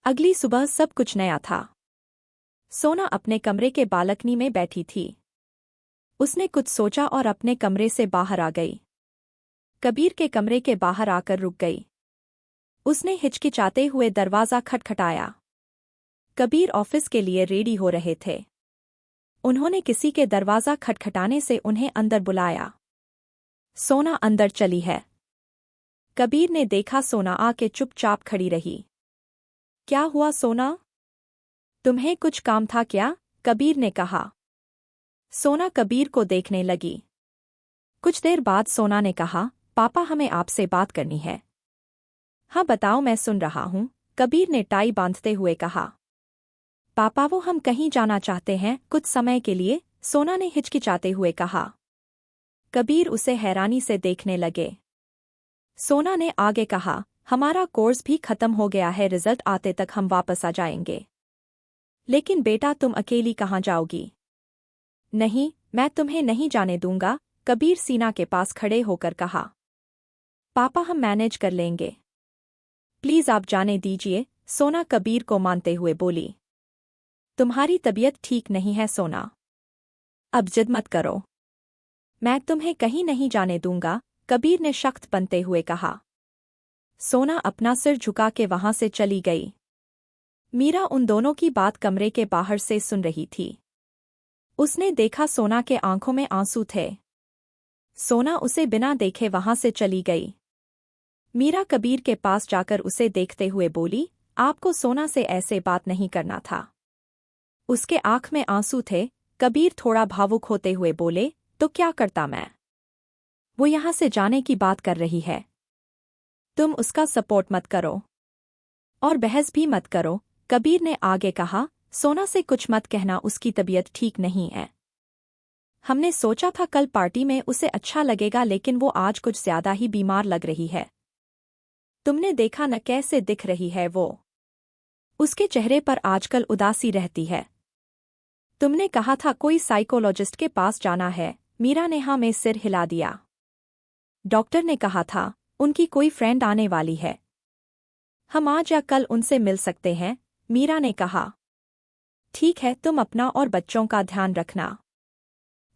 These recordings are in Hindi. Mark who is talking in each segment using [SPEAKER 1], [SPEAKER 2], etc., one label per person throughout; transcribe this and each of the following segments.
[SPEAKER 1] अगली सुबह सब कुछ नया था। सोना अपने कमरे के बालकनी में बैठी थी। उसने कुछ सोचा और अपने कमरे से बाहर आ गई। कबीर के कमरे के बाहर आकर रुक गई। उसने हिचकिचाते हुए दरवाज़ा खटखटाया। कबीर ऑफिस के लिए रेडी हो रहे थे। उन्होंने किसी के दरवाज़ा खटखटाने से उन्हें अंदर बुलाया। सोना अंदर चली है। कबीर ने देखा सोना आके चुपचाप खड़ी रही। क्या हुआ सोना? तुम्हें कुछ काम था क्या? कबीर ने कहा। सोना कबीर को देखने लगी। कुछ देर बाद सोना ने कहा, पापा हमें आपसे बात करनी है। हाँ बताओ, मैं सुन रहा हूँ, कबीर ने टाई बांधते हुए कहा। पापा वो हम कहीं जाना चाहते हैं कुछ समय के लिए, सोना ने हिचकिचाते हुए कहा। कबीर उसे हैरानी से देखने लगे। सोना ने आगे कहा, हमारा कोर्स भी खत्म हो गया है, रिजल्ट आते तक हम वापस आ जाएंगे। लेकिन बेटा तुम अकेली कहाँ जाओगी? नहीं, मैं तुम्हें नहीं जाने दूंगा, कबीर सीना के पास खड़े होकर कहा। पापा हम मैनेज कर लेंगे। प्लीज आप जाने दीजिए, सोना कबीर को मानते हुए बोली। तुम्हारी तबीयत ठीक नहीं है सोना। अब जिद मत करो। मैं तुम्हें कहीं नहीं जाने दूंगा, कबीर ने सख्त बनते हुए कहा। सोना अपना सिर झुका के वहां से चली गई। मीरा उन दोनों की बात कमरे के बाहर से सुन रही थी। उसने देखा सोना के आंखों में आंसू थे। सोना उसे बिना देखे वहां से चली गई। मीरा कबीर के पास जाकर उसे देखते हुए बोली, आपको सोना से ऐसे बात नहीं करना था। उसके आंख में आंसू थे। कबीर थोड़ा भावुक होते हुए बोले, तो क्या करता मैं? वो यहां से जाने की बात कर रही है। तुम उसका सपोर्ट मत करो और बहस भी मत करो, कबीर ने आगे कहा। सोना से कुछ मत कहना, उसकी तबीयत ठीक नहीं है। हमने सोचा था कल पार्टी में उसे अच्छा लगेगा, लेकिन वो आज कुछ ज्यादा ही बीमार लग रही है। तुमने देखा न कैसे दिख रही है वो? उसके चेहरे पर आजकल उदासी रहती है। तुमने कहा था कोई साइकोलॉजिस्ट के पास जाना है, मीरा ने हाँ में सिर हिला दिया। डॉक्टर ने कहा था उनकी कोई फ्रेंड आने वाली है। हम आज या कल उनसे मिल सकते हैं, मीरा ने कहा। ठीक है, तुम अपना और बच्चों का ध्यान रखना।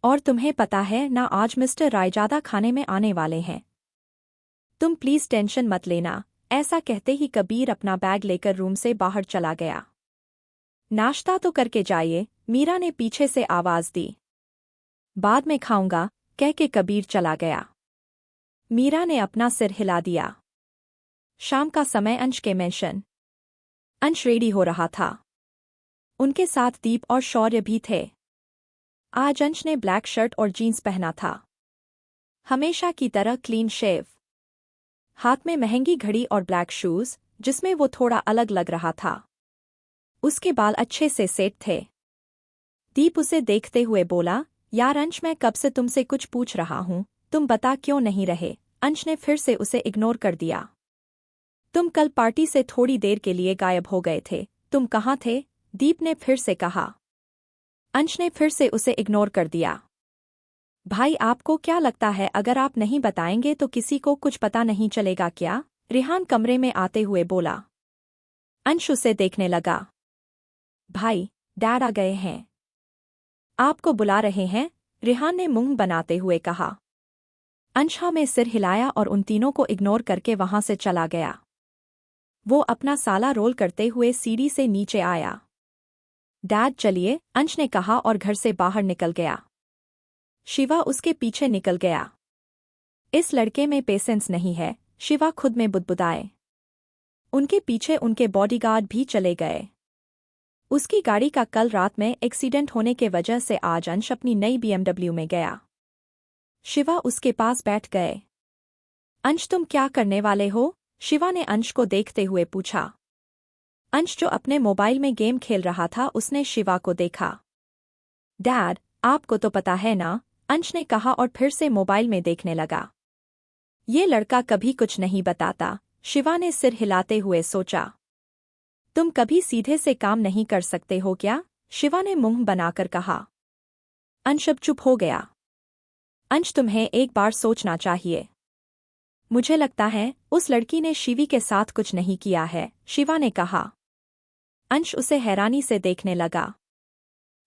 [SPEAKER 1] और तुम्हें पता है ना, आज मिस्टर रायजादा खाने में आने वाले हैं। तुम प्लीज टेंशन मत लेना। ऐसा कहते ही कबीर अपना बैग लेकर रूम से बाहर चला गया। नाश्ता तो करके जाइए, मीरा ने पीछे से आवाज दी। बाद में खाऊंगा, कह के कबीर चला गया। मीरा ने अपना सिर हिला दिया। शाम का समय अंश के मेंशन। अंश रेडी हो रहा था। उनके साथ दीप और शौर्य भी थे। आज अंश ने ब्लैक शर्ट और जीन्स पहना था। हमेशा की तरह क्लीन शेव। हाथ में महंगी घड़ी और ब्लैक शूज, जिसमें वो थोड़ा अलग लग रहा था। उसके बाल अच्छे से सेट थे। दीप उसे देखते हुए बोला, यार अंश, मैं कब से तुमसे कुछ पूछ रहा हूँ, तुम बता क्यों नहीं रहे? अंश ने फिर से उसे इग्नोर कर दिया। तुम कल पार्टी से थोड़ी देर के लिए गायब हो गए थे, तुम कहाँ थे? दीप ने फिर से कहा। अंश ने फिर से उसे इग्नोर कर दिया। भाई आपको क्या लगता है अगर आप नहीं बताएंगे तो किसी को कुछ पता नहीं चलेगा क्या? रिहान कमरे में आते हुए बोला। अंश उसे देखने लगा। भाई, डैड आ गए हैं। आपको बुला रहे हैं, रिहान ने मुंह बनाते हुए कहा। अंश हाँ में सिर हिलाया और उन तीनों को इग्नोर करके वहां से चला गया। वो अपना साला रोल करते हुए सीढ़ी से नीचे आया। डैड चलिए, अंश ने कहा और घर से बाहर निकल गया। शिवा उसके पीछे निकल गया। इस लड़के में पेशेंस नहीं है, शिवा खुद में बुदबुदाए। उनके पीछे उनके बॉडीगार्ड भी चले गए। उसकी गाड़ी का कल रात में एक्सीडेंट होने के वजह से आज अंश अपनी नई BMW में गया। शिवा उसके पास बैठ गए। अंश तुम क्या करने वाले हो? शिवा ने अंश को देखते हुए पूछा। अंश जो अपने मोबाइल में गेम खेल रहा था, उसने शिवा को देखा। डैड, आपको तो पता है ना, अंश ने कहा और फिर से मोबाइल में देखने लगा। ये लड़का कभी कुछ नहीं बताता, शिवा ने सिर हिलाते हुए सोचा। तुम कभी सीधे से काम नहीं कर सकते हो क्या? शिवा ने मुंह बनाकर कहा। अंश अब चुप हो गया। अंश तुम्हें एक बार सोचना चाहिए। मुझे लगता है उस लड़की ने शिवी के साथ कुछ नहीं किया है, शिवा ने कहा। अंश उसे हैरानी से देखने लगा।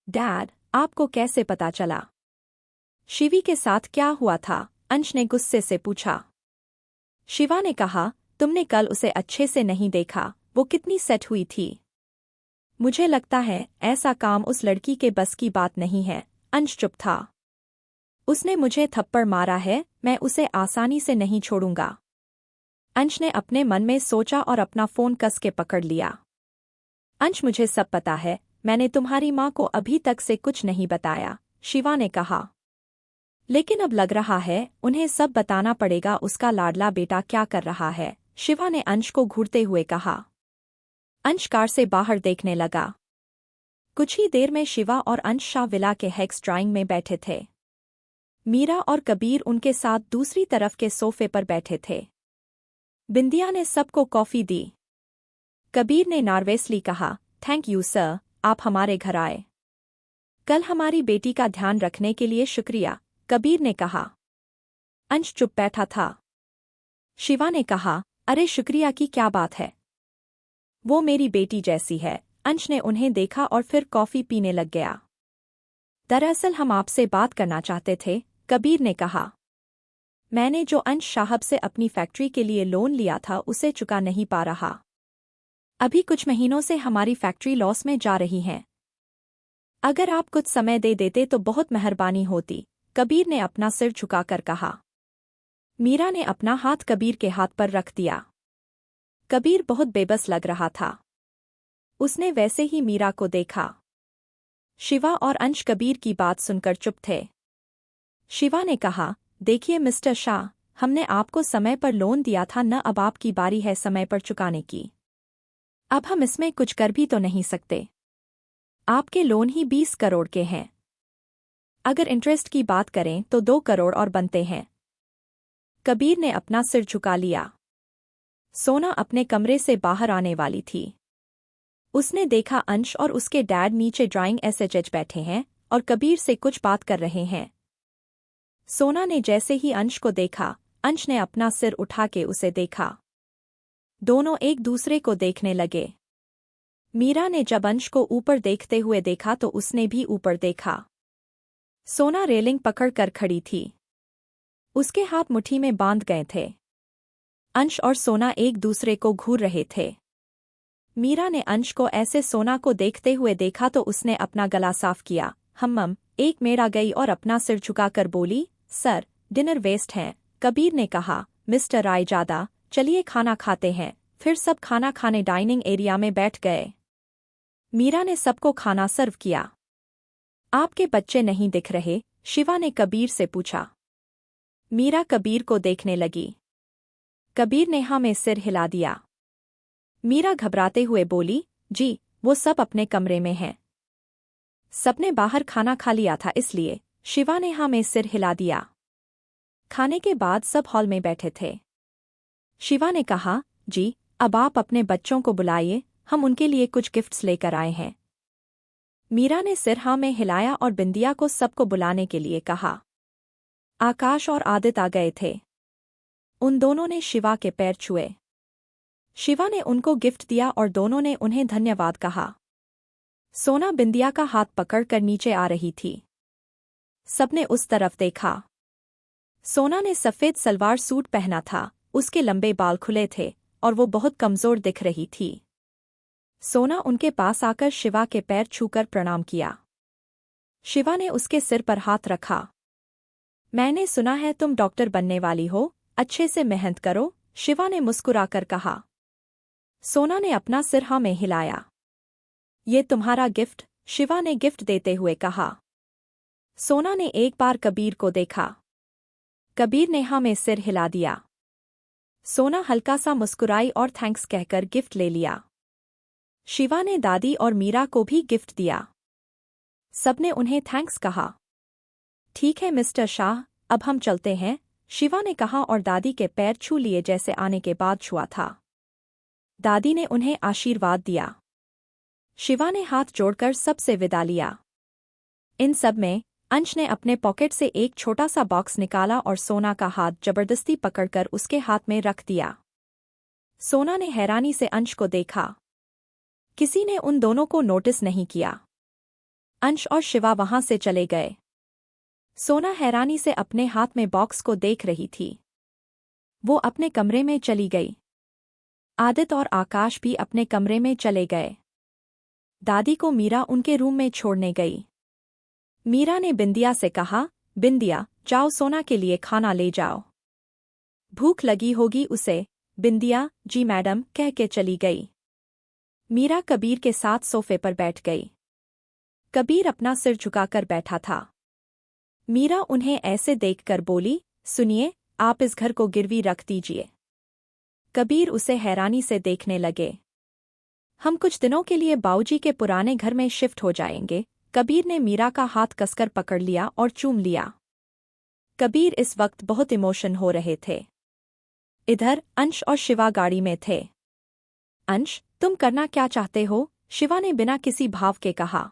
[SPEAKER 1] डैड, आपको कैसे पता चला? शिवी के साथ क्या हुआ था? अंश ने गुस्से से पूछा। शिवा ने कहा, तुमने कल उसे अच्छे से नहीं देखा, वो कितनी सेट हुई थी। मुझे लगता है ऐसा काम उस लड़की के बस की बात नहीं है। अंश चुप था। उसने मुझे थप्पड़ मारा है, मैं उसे आसानी से नहीं छोड़ूंगा। अंश ने अपने मन में सोचा और अपना फोन कस के पकड़ लिया। अंश, मुझे सब पता है, मैंने तुम्हारी माँ को अभी तक से कुछ नहीं बताया, शिवा ने कहा। लेकिन अब लग रहा है उन्हें सब बताना पड़ेगा। उसका लाडला बेटा क्या कर रहा है? शिवा ने अंश को घूरते हुए कहा। अंश कार से बाहर देखने लगा। कुछ ही देर में शिवा और अंश शाह विला के हेक्स ड्राइंग में बैठे थे। मीरा और कबीर उनके साथ दूसरी तरफ के सोफे पर बैठे थे। बिंदिया ने सबको कॉफी दी। कबीर ने नार्वेसली कहा, थैंक यू सर, आप हमारे घर आए। कल हमारी बेटी का ध्यान रखने के लिए शुक्रिया, कबीर ने कहा। अंश चुप बैठा था। शिवा ने कहा, अरे शुक्रिया की क्या बात है? वो मेरी बेटी जैसी है। अंश ने उन्हें देखा और फिर कॉफी पीने लग गया। दरअसल हम आपसे बात करना चाहते थे, कबीर ने कहा। मैंने जो अंश साहब से अपनी फैक्ट्री के लिए लोन लिया था उसे चुका नहीं पा रहा। अभी कुछ महीनों से हमारी फैक्ट्री लॉस में जा रही है। अगर आप कुछ समय दे देते तो बहुत मेहरबानी होती, कबीर ने अपना सिर झुकाकर कहा। मीरा ने अपना हाथ कबीर के हाथ पर रख दिया। कबीर बहुत बेबस लग रहा था। उसने वैसे ही मीरा को देखा। शिवा और अंश कबीर की बात सुनकर चुप थे। शिवा ने कहा, देखिए मिस्टर शाह, हमने आपको समय पर लोन दिया था न, अब आपकी बारी है समय पर चुकाने की। अब हम इसमें कुछ कर भी तो नहीं सकते। आपके लोन ही 20 करोड़ के हैं। अगर इंटरेस्ट की बात करें तो 2 करोड़ और बनते हैं। कबीर ने अपना सिर झुका लिया। सोना अपने कमरे से बाहर आने वाली थी। उसने देखा अंश और उसके डैड नीचे ड्राइंग एसएचएच बैठे हैं और कबीर से कुछ बात कर रहे हैं। सोना ने जैसे ही अंश को देखा, अंश ने अपना सिर उठा के उसे देखा। दोनों एक दूसरे को देखने लगे। मीरा ने जब अंश को ऊपर देखते हुए देखा तो उसने भी ऊपर देखा। सोना रेलिंग पकड़कर खड़ी थी। उसके हाथ मुट्ठी में बांध गए थे। अंश और सोना एक दूसरे को घूर रहे थे। मीरा ने अंश को ऐसे सोना को देखते हुए देखा तो उसने अपना गला साफ किया। एक मेरा गई और अपना सिर झुकाकर बोली, सर, डिनर वेस्ट है। कबीर ने कहा, मिस्टर रायजादा, चलिए खाना खाते हैं। फिर सब खाना खाने डाइनिंग एरिया में बैठ गए। मीरा ने सबको खाना सर्व किया। आपके बच्चे नहीं दिख रहे? शिवा ने कबीर से पूछा। मीरा कबीर को देखने लगी। कबीर ने हाँ में सिर हिला दिया। मीरा घबराते हुए बोली, जी, वो सब अपने कमरे में हैं। सबने बाहर खाना खा लिया था इसलिए। शिवा ने हाँ में सिर हिला दिया। खाने के बाद सब हॉल में बैठे थे। शिवा ने कहा, जी, अब आप अपने बच्चों को बुलाइए, हम उनके लिए कुछ गिफ्ट्स लेकर आए हैं। मीरा ने सिर हाँ में हिलाया और बिंदिया को सबको बुलाने के लिए कहा। आकाश और आदित्य आ गए थे। उन दोनों ने शिवा के पैर छुए। शिवा ने उनको गिफ्ट दिया और दोनों ने उन्हें धन्यवाद कहा। सोना बिंदिया का हाथ पकड़कर नीचे आ रही थी। सबने उस तरफ देखा। सोना ने सफेद सलवार सूट पहना था, उसके लंबे बाल खुले थे और वो बहुत कमजोर दिख रही थी। सोना उनके पास आकर शिवा के पैर छूकर प्रणाम किया। शिवा ने उसके सिर पर हाथ रखा। मैंने सुना है तुम डॉक्टर बनने वाली हो, अच्छे से मेहनत करो, शिवा ने मुस्कुराकर कहा। सोना ने अपना सिर हाँ में हिलाया। ये तुम्हारा गिफ्ट, शिवा ने गिफ्ट देते हुए कहा। सोना ने एक बार कबीर को देखा। कबीर ने हाँ में सिर हिला दिया। सोना हल्का सा मुस्कुराई और थैंक्स कहकर गिफ्ट ले लिया। शिवा ने दादी और मीरा को भी गिफ्ट दिया। सबने उन्हें थैंक्स कहा। ठीक है मिस्टर शाह, अब हम चलते हैं, शिवा ने कहा और दादी के पैर छू लिए जैसे आने के बाद छुआ था। दादी ने उन्हें आशीर्वाद दिया। शिवा ने हाथ जोड़कर सबसे विदा लिया। इन सब में अंश ने अपने पॉकेट से एक छोटा सा बॉक्स निकाला और सोना का हाथ जबरदस्ती पकड़कर उसके हाथ में रख दिया। सोना ने हैरानी से अंश को देखा। किसी ने उन दोनों को नोटिस नहीं किया। अंश और शिवा वहां से चले गए। सोना हैरानी से अपने हाथ में बॉक्स को देख रही थी। वो अपने कमरे में चली गई। आदित्य और आकाश भी अपने कमरे में चले गए। दादी को मीरा उनके रूम में छोड़ने गई। मीरा ने बिंदिया से कहा, बिंदिया, जाओ सोना के लिए खाना ले जाओ। भूख लगी होगी उसे। बिंदिया, जी मैडम, कह के चली गई। मीरा कबीर के साथ सोफे पर बैठ गई। कबीर अपना सिर झुकाकर बैठा था। मीरा उन्हें ऐसे देखकर बोली, सुनिए, आप इस घर को गिरवी रख दीजिए। कबीर उसे हैरानी से देखने लगे। हम कुछ दिनों के लिए बाऊजी के पुराने घर में शिफ्ट हो जाएंगे। कबीर ने मीरा का हाथ कसकर पकड़ लिया और चूम लिया। कबीर इस वक्त बहुत इमोशन हो रहे थे। इधर अंश और शिवा गाड़ी में थे। अंश, तुम करना क्या चाहते हो? शिवा ने बिना किसी भाव के कहा।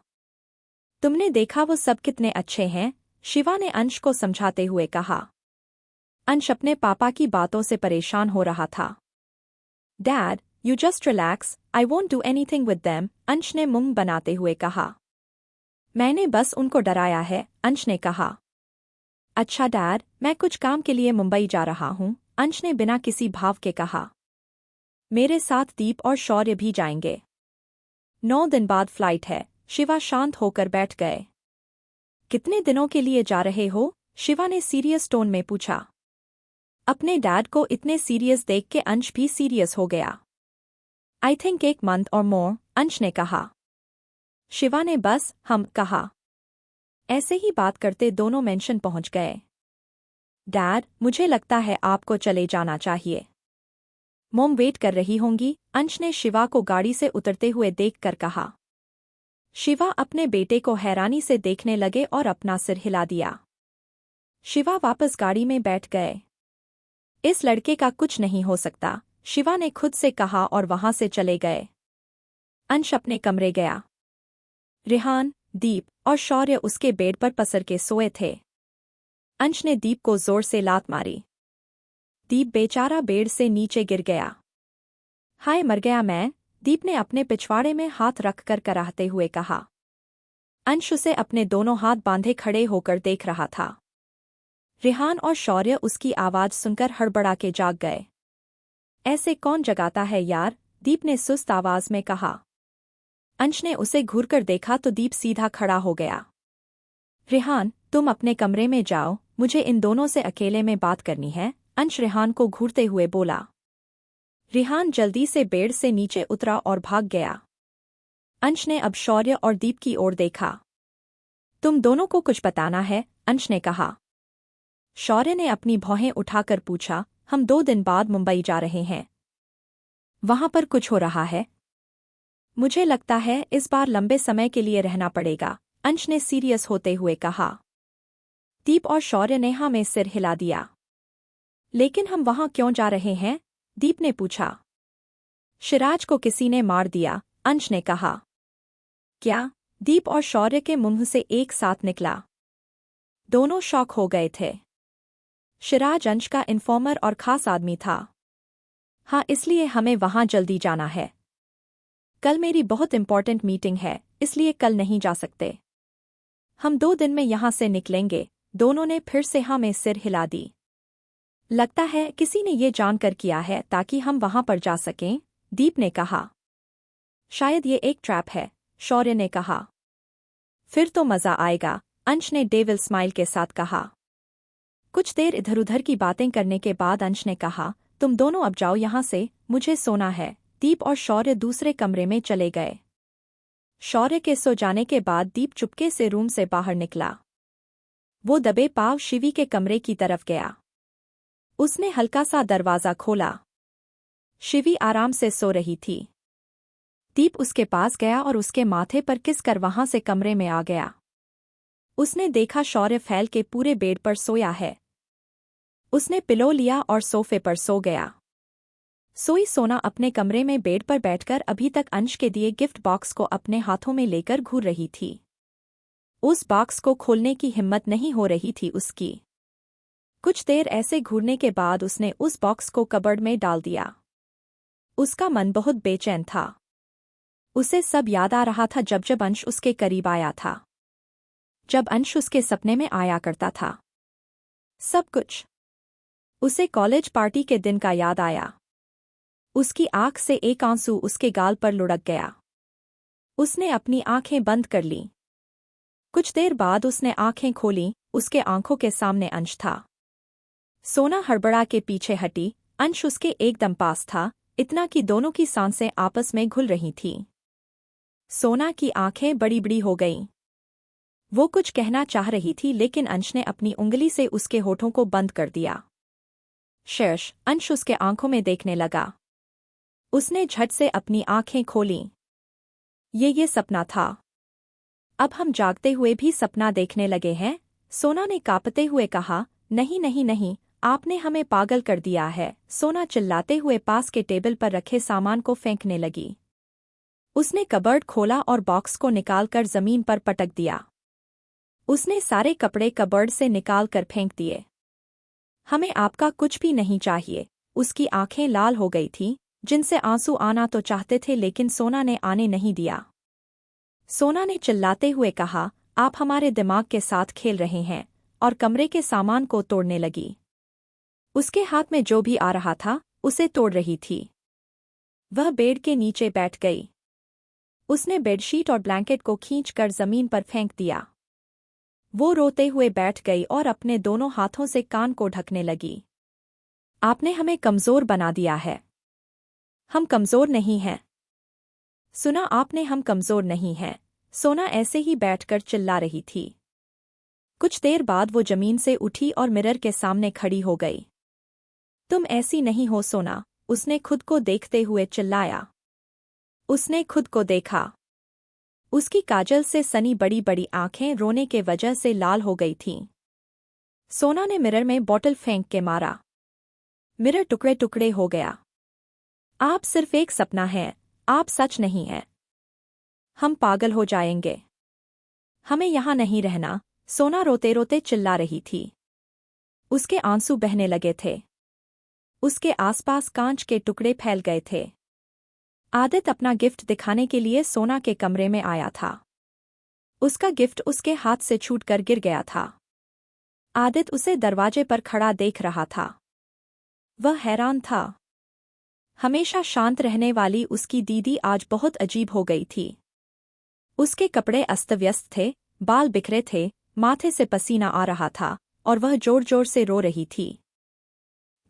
[SPEAKER 1] तुमने देखा वो सब कितने अच्छे हैं, शिवा ने अंश को समझाते हुए कहा। अंश अपने पापा की बातों से परेशान हो रहा था। Dad, you just relax, I won't do anything with them, अंश ने मुंह बनाते हुए कहा। मैंने बस उनको डराया है, अंश ने कहा। अच्छा डैड, मैं कुछ काम के लिए मुंबई जा रहा हूँ, अंश ने बिना किसी भाव के कहा। मेरे साथ दीप और शौर्य भी जाएंगे। 9 दिन बाद फ्लाइट है। शिवा शांत होकर बैठ गए। कितने दिनों के लिए जा रहे हो? शिवा ने सीरियस टोन में पूछा। अपने डैड को इतने सीरियस देख के अंश भी सीरियस हो गया। आई थिंक 1 मंथ और मोर, अंश ने कहा। शिवा ने बस हम कहा। ऐसे ही बात करते दोनों मेंशन पहुंच गए। डैड, मुझे लगता है आपको चले जाना चाहिए। मोम वेट कर रही होंगी, अंश ने शिवा को गाड़ी से उतरते हुए देखकर कहा। शिवा अपने बेटे को हैरानी से देखने लगे और अपना सिर हिला दिया। शिवा वापस गाड़ी में बैठ गए। इस लड़के का कुछ नहीं हो सकता, शिवा ने खुद से कहा और वहां से चले गए। अंश अपने कमरे गया। रेहान, दीप और शौर्य उसके बेड पर पसर के सोए थे। अंश ने दीप को जोर से लात मारी। दीप बेचारा बेड से नीचे गिर गया। हाय मर गया मैं, दीप ने अपने पिछवाड़े में हाथ रखकर कराहते हुए कहा। अंश उसे अपने दोनों हाथ बांधे खड़े होकर देख रहा था। रेहान और शौर्य उसकी आवाज सुनकर हड़बड़ा के जाग गए। ऐसे कौन जगाता है यार, दीप ने सुस्त आवाज में कहा। अंश ने उसे घूरकर देखा तो दीप सीधा खड़ा हो गया। रेहान, तुम अपने कमरे में जाओ, मुझे इन दोनों से अकेले में बात करनी है, अंश रेहान को घूरते हुए बोला। रेहान जल्दी से बेड से नीचे उतरा और भाग गया। अंश ने अब शौर्य और दीप की ओर देखा। तुम दोनों को कुछ बताना है, अंश ने कहा। शौर्य ने अपनी भौहें उठाकर पूछा, हम 2 दिन बाद मुंबई जा रहे हैं। वहां पर कुछ हो रहा है? मुझे लगता है इस बार लंबे समय के लिए रहना पड़ेगा, अंश ने सीरियस होते हुए कहा। दीप और शौर्य ने हाँ में सिर हिला दिया। लेकिन हम वहां क्यों जा रहे हैं? दीप ने पूछा। शिराज को किसी ने मार दिया, अंश ने कहा। क्या? दीप और शौर्य के मुंह से एक साथ निकला। दोनों शॉक हो गए थे। शिराज अंश का इन्फॉर्मर और खास आदमी था। हाँ, इसलिए हमें वहां जल्दी जाना है। कल मेरी बहुत इंपॉर्टेंट मीटिंग है, इसलिए कल नहीं जा सकते। हम 2 दिन में यहां से निकलेंगे, दोनों ने फिर से हाँ में सिर हिला दी। लगता है किसी ने ये जानकर किया है ताकि हम वहां पर जा सकें, दीप ने कहा। शायद ये एक ट्रैप है, शौर्य ने कहा। फिर तो मजा आएगा, अंश ने डेविल स्माइल के साथ कहा। कुछ देर इधर-उधर की बातें करने के बाद अंश ने कहा, तुम दोनों अब जाओ यहां से, मुझे सोना है। दीप और शौर्य दूसरे कमरे में चले गए। शौर्य के सो जाने के बाद दीप चुपके से रूम से बाहर निकला। वो दबे पांव शिवी के कमरे की तरफ गया। उसने हल्का सा दरवाजा खोला। शिवी आराम से सो रही थी। दीप उसके पास गया और उसके माथे पर किस कर वहां से कमरे में आ गया। उसने देखा शौर्य फैल के पूरे बेड पर सोया है। उसने पिलो लिया और सोफे पर सो गया। सोई सोना अपने कमरे में बेड पर बैठकर अभी तक अंश के दिए गिफ्ट बॉक्स को अपने हाथों में लेकर घूर रही थी। उस बॉक्स को खोलने की हिम्मत नहीं हो रही थी उसकी। कुछ देर ऐसे घूरने के बाद उसने उस बॉक्स को कबर्ड में डाल दिया। उसका मन बहुत बेचैन था। उसे सब याद आ रहा था जब जब अंश उसके करीब आया था, जब अंश उसके सपने में आया करता था। सब कुछ उसे कॉलेज पार्टी के दिन का याद आया। उसकी आंख से एक आंसू उसके गाल पर लुढ़क गया। उसने अपनी आंखें बंद कर लीं। कुछ देर बाद उसने आंखें खोलीं, उसके आंखों के सामने अंश था। सोना हड़बड़ा के पीछे हटी। अंश उसके एकदम पास था, इतना कि दोनों की सांसें आपस में घुल रही थीं। सोना की आंखें बड़ी बड़ी हो गईं। वो कुछ कहना चाह रही थी लेकिन अंश ने अपनी उंगली से उसके होठों को बंद कर दिया। शेष अंश उसके आंखों में देखने लगा। उसने झट से अपनी आंखें खोलीं। ये सपना था। अब हम जागते हुए भी सपना देखने लगे हैं, सोना ने कांपते हुए कहा। नहीं नहीं नहीं, आपने हमें पागल कर दिया है। सोना चिल्लाते हुए पास के टेबल पर रखे सामान को फेंकने लगी। उसने कबर्ड खोला और बॉक्स को निकालकर जमीन पर पटक दिया। उसने सारे कपड़े कबर्ड से निकालकर फेंक दिए। हमें आपका कुछ भी नहीं चाहिए। उसकी आंखें लाल हो गई थीं, जिनसे आंसू आना तो चाहते थे लेकिन सोना ने आने नहीं दिया। सोना ने चिल्लाते हुए कहा, आप हमारे दिमाग के साथ खेल रहे हैं, और कमरे के सामान को तोड़ने लगी। उसके हाथ में जो भी आ रहा था उसे तोड़ रही थी। वह बेड के नीचे बैठ गई। उसने बेडशीट और ब्लैंकेट को खींचकर जमीन पर फेंक दिया। वो रोते हुए बैठ गई और अपने दोनों हाथों से कान को ढकने लगी। आपने हमें कमजोर बना दिया है। हम कमजोर नहीं हैं। सुना आपने, हम कमजोर नहीं हैं। सोना ऐसे ही बैठकर चिल्ला रही थी। कुछ देर बाद वो जमीन से उठी और मिरर के सामने खड़ी हो गई। तुम ऐसी नहीं हो सोना, उसने खुद को देखते हुए चिल्लाया। उसने खुद को देखा। उसकी काजल से सनी बड़ी बड़ी आंखें रोने के वजह से लाल हो गई थीं। सोना ने मिरर में बॉटल फेंक के मारा। मिरर टुकड़े टुकड़े हो गया। आप सिर्फ एक सपना हैं, आप सच नहीं हैं। हम पागल हो जाएंगे। हमें यहां नहीं रहना। सोना रोते रोते चिल्ला रही थी। उसके आंसू बहने लगे थे। उसके आसपास कांच के टुकड़े फैल गए थे। आदित अपना गिफ्ट दिखाने के लिए सोना के कमरे में आया था। उसका गिफ्ट उसके हाथ से छूटकर गिर गया था। आदित उसे दरवाजे पर खड़ा देख रहा था। वह हैरान था। हमेशा शांत रहने वाली उसकी दीदी आज बहुत अजीब हो गई थी। उसके कपड़े अस्तव्यस्त थे, बाल बिखरे थे, माथे से पसीना आ रहा था, और वह जोर जोर से रो रही थी।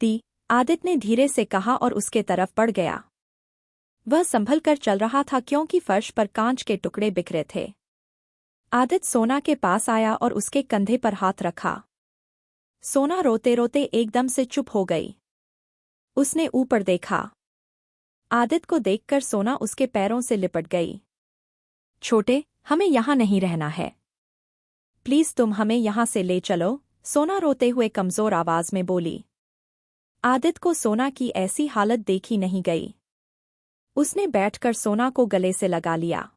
[SPEAKER 1] दी, आदित ने धीरे से कहा और उसके तरफ बढ़ गया। वह संभल कर चल रहा था क्योंकि फर्श पर कांच के टुकड़े बिखरे थे। आदित सोना के पास आया और उसके कंधे पर हाथ रखा। सोना रोते रोते एकदम से चुप हो गई। उसने ऊपर देखा। आदित को देखकर सोना उसके पैरों से लिपट गई। छोटे, हमें यहां नहीं रहना है। प्लीज तुम हमें यहां से ले चलो, सोना रोते हुए कमजोर आवाज में बोली। आदित को सोना की ऐसी हालत देखी नहीं गई। उसने बैठकर सोना को गले से लगा लिया।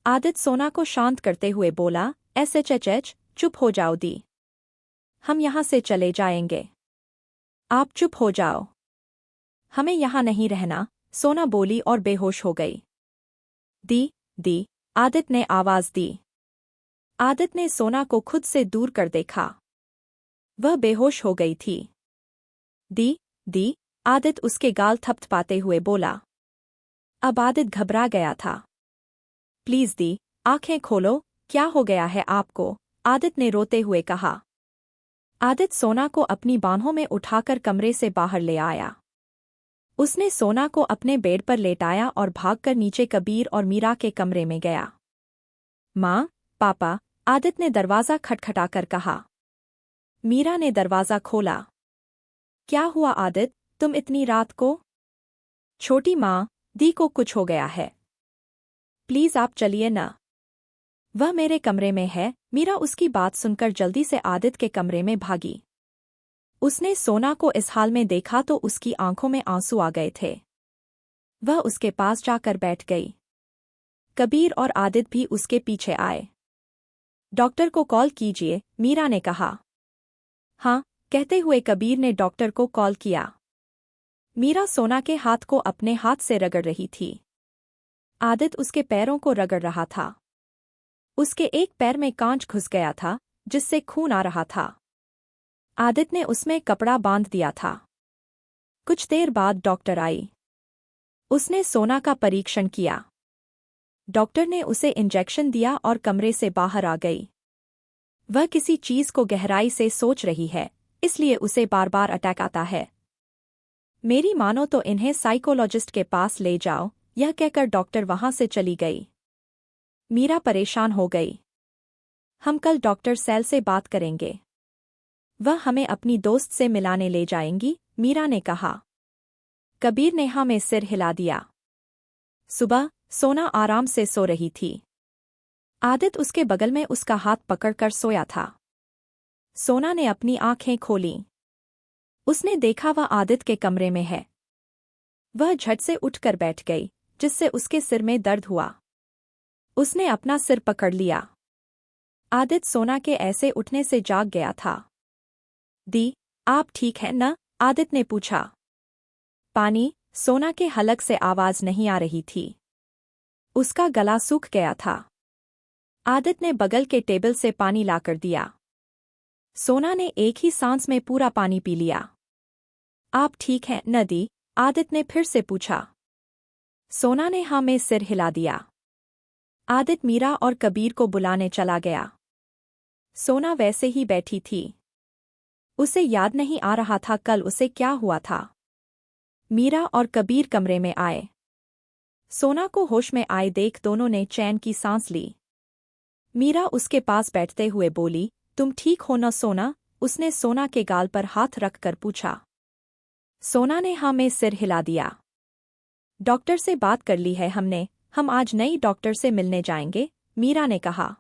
[SPEAKER 1] आदित सोना को शांत करते हुए बोला, एच, चुप हो जाओ दी। हम यहां से चले जाएंगे। आप चुप हो जाओ। हमें यहां नहीं रहना, सोना बोली और बेहोश हो गई। दी, आदित ने आवाज दी। आदित ने सोना को खुद से दूर कर देखा। वह बेहोश हो गई थी। दी, आदित उसके गाल थपथपाते हुए बोला। अब आदित घबरा गया था। प्लीज दी, आंखें खोलो, क्या हो गया है आपको? आदित ने रोते हुए कहा। आदित सोना को अपनी बाहों में उठाकर कमरे से बाहर ले आया। उसने सोना को अपने बेड पर लेटाया और भागकर नीचे कबीर और मीरा के कमरे में गया। माँ, पापा, आदित ने दरवाजा खटखटाकर कहा। मीरा ने दरवाजा खोला। क्या हुआ आदित, तुम इतनी रात को? छोटी माँ, दी को कुछ हो गया है। प्लीज आप चलिए न। वह मेरे कमरे में है। मीरा उसकी बात सुनकर जल्दी से आदित के कमरे में भागी। उसने सोना को इस हाल में देखा तो उसकी आंखों में आंसू आ गए थे। वह उसके पास जाकर बैठ गई। कबीर और आदित भी उसके पीछे आए। डॉक्टर को कॉल कीजिए, मीरा ने कहा। हाँ, कहते हुए कबीर ने डॉक्टर को कॉल किया। मीरा सोना के हाथ को अपने हाथ से रगड़ रही थी। आदित्य उसके पैरों को रगड़ रहा था। उसके एक पैर में कांच घुस गया था, जिससे खून आ रहा था। आदित्य ने उसमें कपड़ा बांध दिया था। कुछ देर बाद डॉक्टर आई। उसने सोना का परीक्षण किया। डॉक्टर ने उसे इंजेक्शन दिया और कमरे से बाहर आ गई। वह किसी चीज को गहराई से सोच रही है, इसलिए उसे बार बार अटैक आता है। मेरी मानो तो इन्हें साइकोलॉजिस्ट के पास ले जाओ, यह कहकर डॉक्टर वहां से चली गई। मीरा परेशान हो गई। हम कल डॉक्टर सैल से बात करेंगे। वह हमें अपनी दोस्त से मिलाने ले जाएंगी, मीरा ने कहा। कबीर ने हाँ में सिर हिला दिया। सुबह सोना आराम से सो रही थी। आदित्य उसके बगल में उसका हाथ पकड़कर सोया था। सोना ने अपनी आंखें खोलीं। उसने देखा वह आदित्य के कमरे में है। वह झट से उठकर बैठ गई, जिससे उसके सिर में दर्द हुआ। उसने अपना सिर पकड़ लिया। आदित्य सोना के ऐसे उठने से जाग गया था। दी, आप ठीक हैं न? आदित्य ने पूछा। पानी, सोना के हलक से आवाज नहीं आ रही थी। उसका गला सूख गया था। आदित्य ने बगल के टेबल से पानी लाकर दिया। सोना ने एक ही सांस में पूरा पानी पी लिया। आप ठीक हैं न दी? आदित्य ने फिर से पूछा। सोना ने हाँ में सिर हिला दिया। आदित्य मीरा और कबीर को बुलाने चला गया। सोना वैसे ही बैठी थी। उसे याद नहीं आ रहा था कल उसे क्या हुआ था। मीरा और कबीर कमरे में आए। सोना को होश में आए देख दोनों ने चैन की सांस ली। मीरा उसके पास बैठते हुए बोली, तुम ठीक हो न सोना? उसने सोना के गाल पर हाथ रखकर पूछा। सोना ने हाँ में सिर हिला दिया। डॉक्टर से बात कर ली है हमने, हम आज नई डॉक्टर से मिलने जाएंगे, मीरा ने कहा।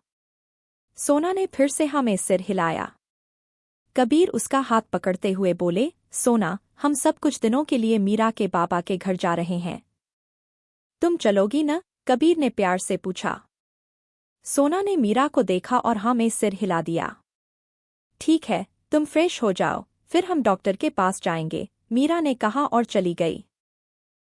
[SPEAKER 1] सोना ने फिर से हाँ में सिर हिलाया। कबीर उसका हाथ पकड़ते हुए बोले, सोना, हम सब कुछ दिनों के लिए मीरा के बाबा के घर जा रहे हैं। तुम चलोगी न? कबीर ने प्यार से पूछा। सोना ने मीरा को देखा और हाँ में सिर हिला दिया। ठीक है, तुम फ्रेश हो जाओ, फिर हम डॉक्टर के पास जाएंगे, मीरा ने कहा और चली गई।